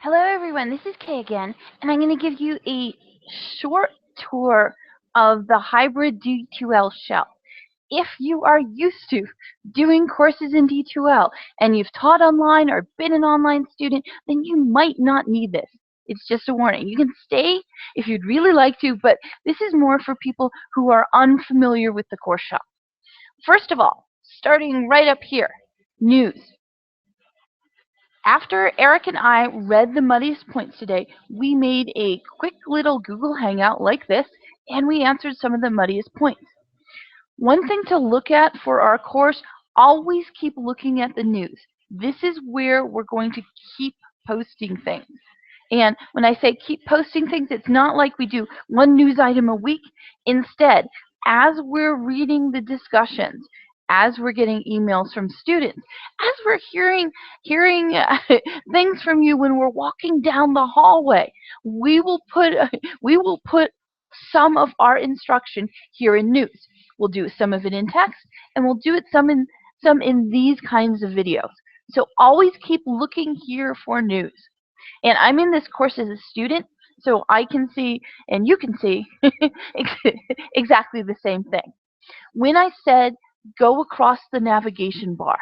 Hello everyone, this is Kay again, and I'm going to give you a short tour of the hybrid D2L shell. If you are used to doing courses in D2L and you've taught online or been an online student, then you might not need this. It's just a warning. You can stay if you'd really like to, but this is more for people who are unfamiliar with the course shell. First of all, starting right up here, news. After Eric and I read the muddiest points today, we made a quick little Google Hangout like this, and we answered some of the muddiest points. One thing to look at for our course, always keep looking at the news. This is where we're going to keep posting things. And when I say keep posting things, it's not like we do one news item a week. Instead, as we're reading the discussions, as we're getting emails from students, as we're hearing things from you when we're walking down the hallway, we will put some of our instruction here in news. We'll do some of it in text, and we'll do it some in these kinds of videos. So always keep looking here for news. And I'm in this course as a student, so I can see, and you can see, exactly the same thing. When I said go across the navigation bar,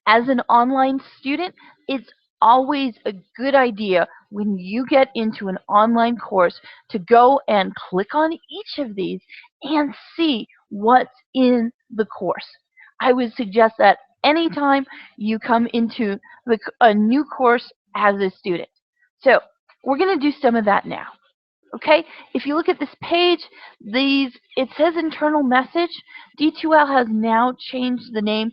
as an online student, it's always a good idea when you get into an online course to go and click on each of these and see what's in the course. I would suggest that anytime you come into a new course as a student. So we're going to do some of that now. Okay, if you look at this page, it says internal message. D2L has now changed the name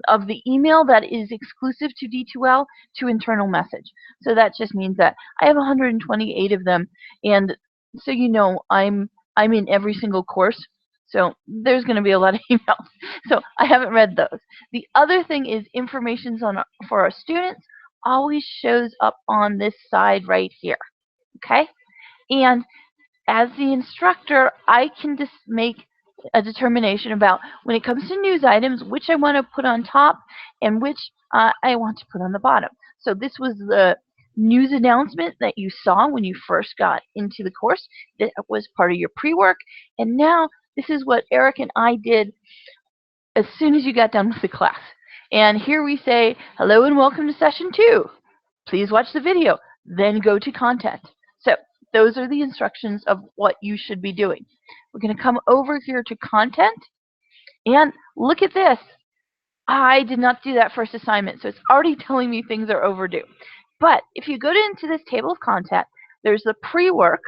of the email that is exclusive to D2L to internal message. So that just means that I have 128 of them, and so you know I'm in every single course. So there's going to be a lot of emails. So I haven't read those. The other thing is information for our students always shows up on this side right here. Okay? And as the instructor, I can just make a determination about when it comes to news items, which I want to put on top and which I want to put on the bottom. So this was the news announcement that you saw when you first got into the course. That was part of your pre-work. And now this is what Eric and I did as soon as you got done with the class. And here we say, hello and welcome to session 2. Please watch the video, then go to content. So those are the instructions of what you should be doing. We're going to come over here to content, and look at this. I did not do that first assignment, so it's already telling me things are overdue. But if you go into this table of content, there's the pre-work.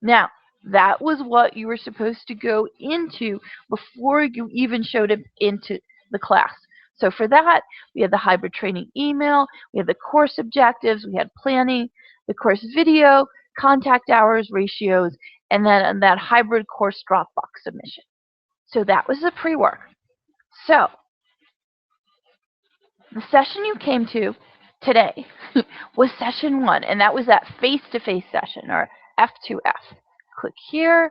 Now, that was what you were supposed to go into before you even showed up into the class. So for that, we had the hybrid training email, we had the course objectives, we had planning, the course video, contact hours, ratios, and then that hybrid course Dropbox submission. So that was the pre-work. So the session you came to today was session 1, and that was that face-to-face session, or F2F. Click here.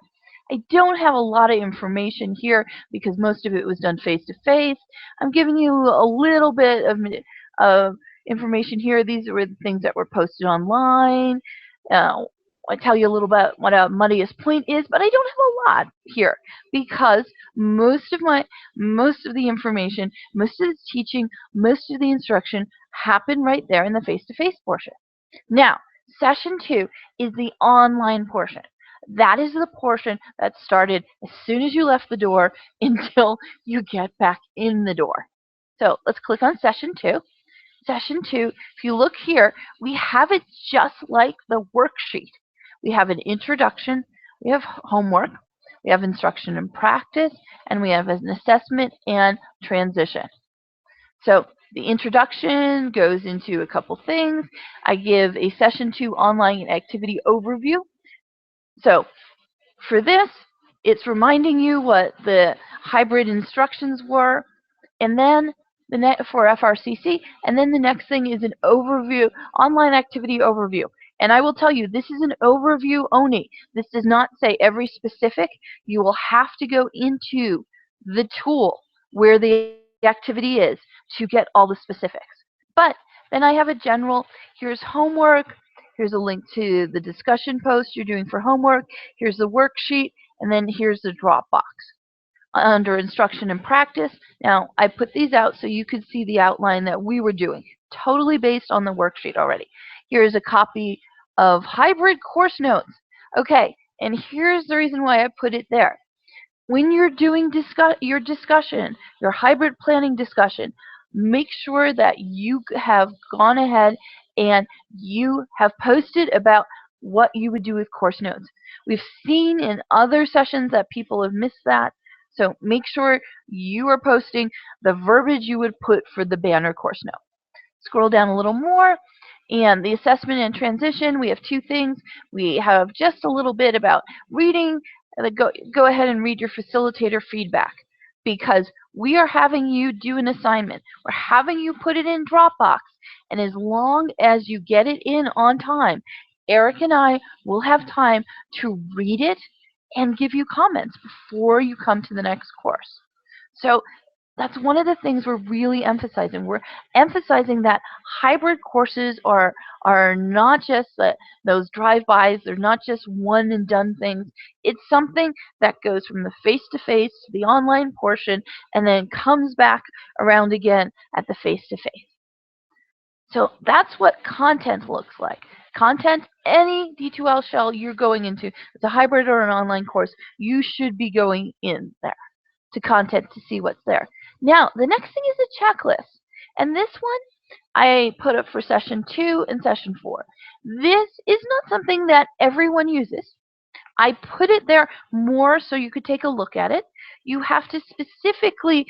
I don't have a lot of information here because most of it was done face-to-face. I'm giving you a little bit of information here. These were the things that were posted online. I tell you a little bit what a muddiest point is, but I don't have a lot here because most of the information, most of the teaching, most of the instruction happen right there in the face-to-face portion. Now, session 2 is the online portion. That is the portion that started as soon as you left the door until you get back in the door. So let's click on session 2. Session 2, if you look here, we have it just like the worksheet. We have an introduction, we have homework, we have instruction and practice, and we have an assessment and transition. So the introduction goes into a couple things. I give a session 2 online activity overview. So for this, it's reminding you what the hybrid instructions were, and then for FRCC, and then the next thing is an overview, online activity overview. And I will tell you, this is an overview only. This does not say every specific. You will have to go into the tool where the activity is to get all the specifics. But Then I have a general, here's homework, here's a link to the discussion post you're doing for homework, here's the worksheet, and then here's the Dropbox. Under instruction and practice, now I put these out so you could see the outline that we were doing, totally based on the worksheet already. Here's a copy of hybrid course notes. Okay, and here's the reason why I put it there. When you're doing your discussion, your hybrid planning discussion, make sure that you have gone ahead and you have posted about what you would do with course notes. We've seen in other sessions that people have missed that, so make sure you are posting the verbiage you would put for the banner course note. Scroll down a little more, and the assessment and transition, we have two things. We have just a little bit about reading. Go ahead and read your facilitator feedback, because we are having you do an assignment. We're having you put it in Dropbox, and as long as you get it in on time, Eric and I will have time to read it and give you comments before you come to the next course. So that's one of the things we're really emphasizing. We're emphasizing that hybrid courses are not just those drive-bys. They're not just one and done things. It's something that goes from the face-to-face to the online portion and then comes back around again at the face-to-face. So that's what content looks like. Content, any D2L shell you're going into, it's a hybrid or an online course, you should be going in there to content to see what's there. Now, the next thing is a checklist. And this one I put up for session 2 and session 4. This is not something that everyone uses. I put it there more so you could take a look at it. You have to specifically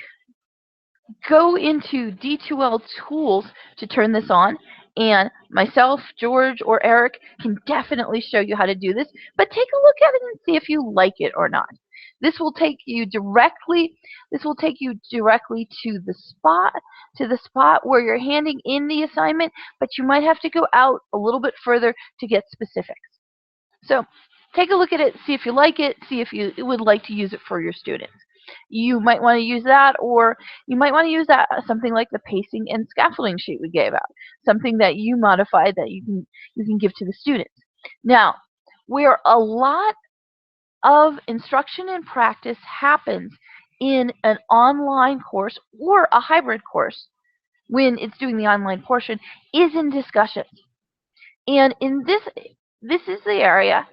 go into D2L tools to turn this on. And myself, George, or Eric can definitely show you how to do this. But take a look at it and see if you like it or not. This will take you directly to the spot where you're handing in the assignment, but you might have to go out a little bit further to get specifics. So take a look at it, see if you like it, see if you would like to use it for your students. You might want to use that, or you might want to use that something like the pacing and scaffolding sheet we gave out, something that you modified that you can give to the students. Now, where a lot of instruction and practice happens in an online course or a hybrid course when it's doing the online portion is in discussions. And in this is the area.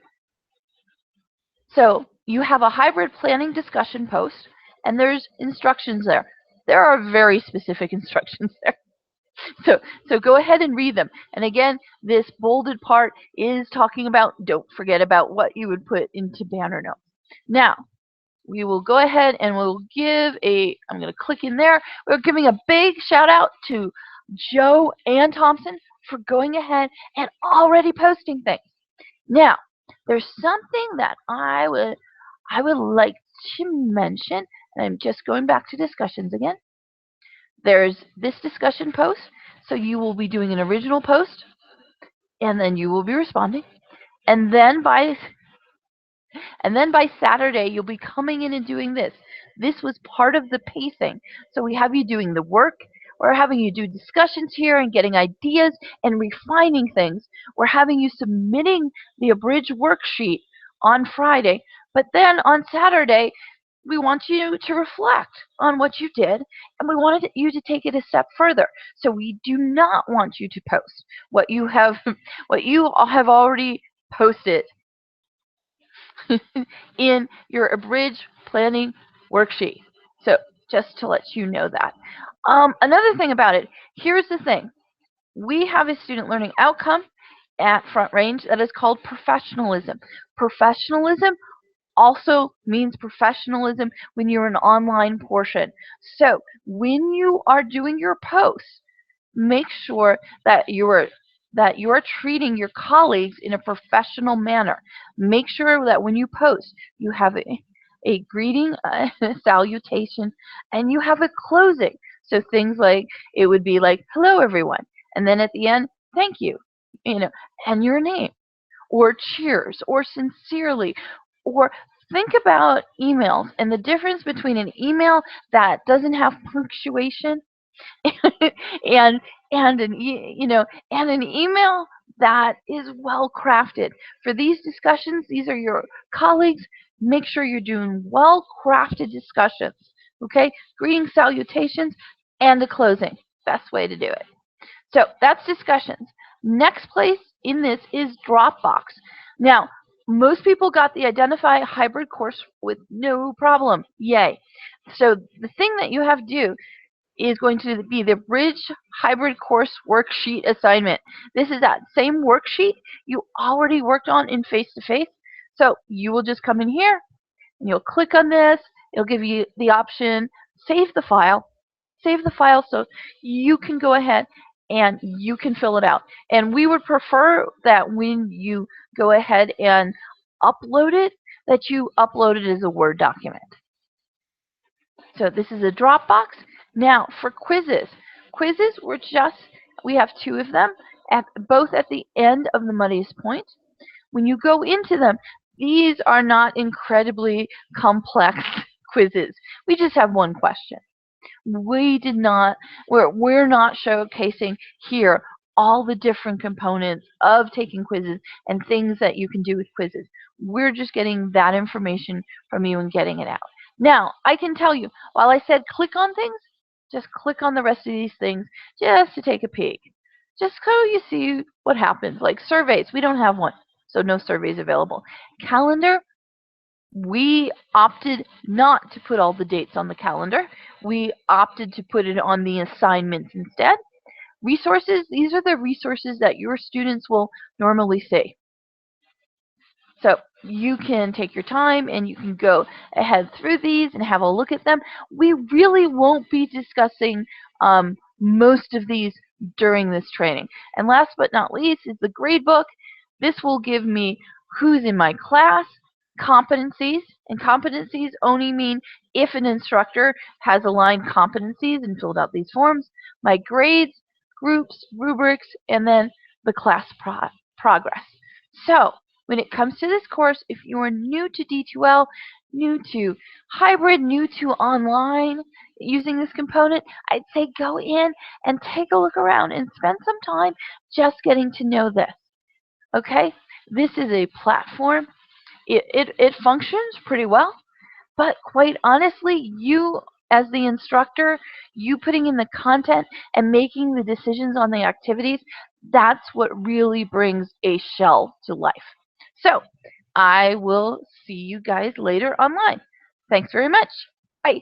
So you have a hybrid planning discussion post, and there's instructions there. There are very specific instructions there. So go ahead and read them. And again, this bolded part is talking about, don't forget about what you would put into banner notes. Now, we will go ahead and we'll give I'm going to click in there. We're giving a big shout out to Joe and Thompson for going ahead and already posting things. Now, there's something that I would like to mention, and I'm just going back to discussions again. There's this discussion post, so you will be doing an original post, and then you will be responding, and then by Saturday you'll be coming in and doing this. This was part of the pacing, so we have you doing the work. We're having you do discussions here and getting ideas and refining things. We're having you submitting the abridged worksheet on Friday, but then on Saturday, we want you to reflect on what you did, and we wanted you to take it a step further. So we do not want you to post what you have already posted in your abridged planning worksheet. So just to let you know that. Another thing about it, here's the thing. We have a student learning outcome at Front Range that is called professionalism. Professionalism also means professionalism when you're an online portion. So when you are doing your posts, make sure that you are treating your colleagues in a professional manner. Make sure that when you post, you have a greeting, a salutation, and you have a closing. So things like, it would be like, hello everyone, and then at the end, thank you, and your name, or cheers, or sincerely, or think about emails and the difference between an email that doesn't have punctuation and and and an email that is well crafted. For these discussions, these are your colleagues. Make sure you're doing well crafted discussions. Okay? Greeting, salutations, and a closing. Best way to do it. So that's discussions. Next place in this is Dropbox. Now, most people got the identify hybrid course with no problem. Yay. So the thing that you have to do is going to be the Bridge Hybrid Course Worksheet Assignment. This is that same worksheet you already worked on in face-to-face. So you will just come in here and you'll click on this. It'll give you the option, save the file. Save the file so you can go ahead and you can fill it out. And we would prefer that when you go ahead and upload it, that you upload it as a Word document. So this is a Dropbox. Now for quizzes. Quizzes we have 2 of them, both at the end of the muddiest point. When you go into them, these are not incredibly complex quizzes. We just have one question. We're not showcasing here all the different components of taking quizzes and things that you can do with quizzes. We're just getting that information from you and getting it out. Now, I can tell you, while I said click on things, just click on the rest of these things just to take a peek. Just so you see what happens. Like surveys, we don't have one, so no surveys available. Calendar, we opted not to put all the dates on the calendar. We opted to put it on the assignments instead. Resources, these are the resources that your students will normally see. So you can take your time and you can go ahead through these and have a look at them. We really won't be discussing most of these during this training. And last but not least is the gradebook. This will give me who's in my class, competencies, and competencies only mean if an instructor has aligned competencies and filled out these forms, my grades, groups, rubrics, and then the class progress. So when it comes to this course, if you are new to D2L, new to hybrid, new to online using this component, I'd say go in and take a look around and spend some time just getting to know this. Okay? This is a platform. It functions pretty well, but quite honestly, you as the instructor, you putting in the content and making the decisions on the activities, that's what really brings a shell to life. So I will see you guys later online. Thanks very much. Bye.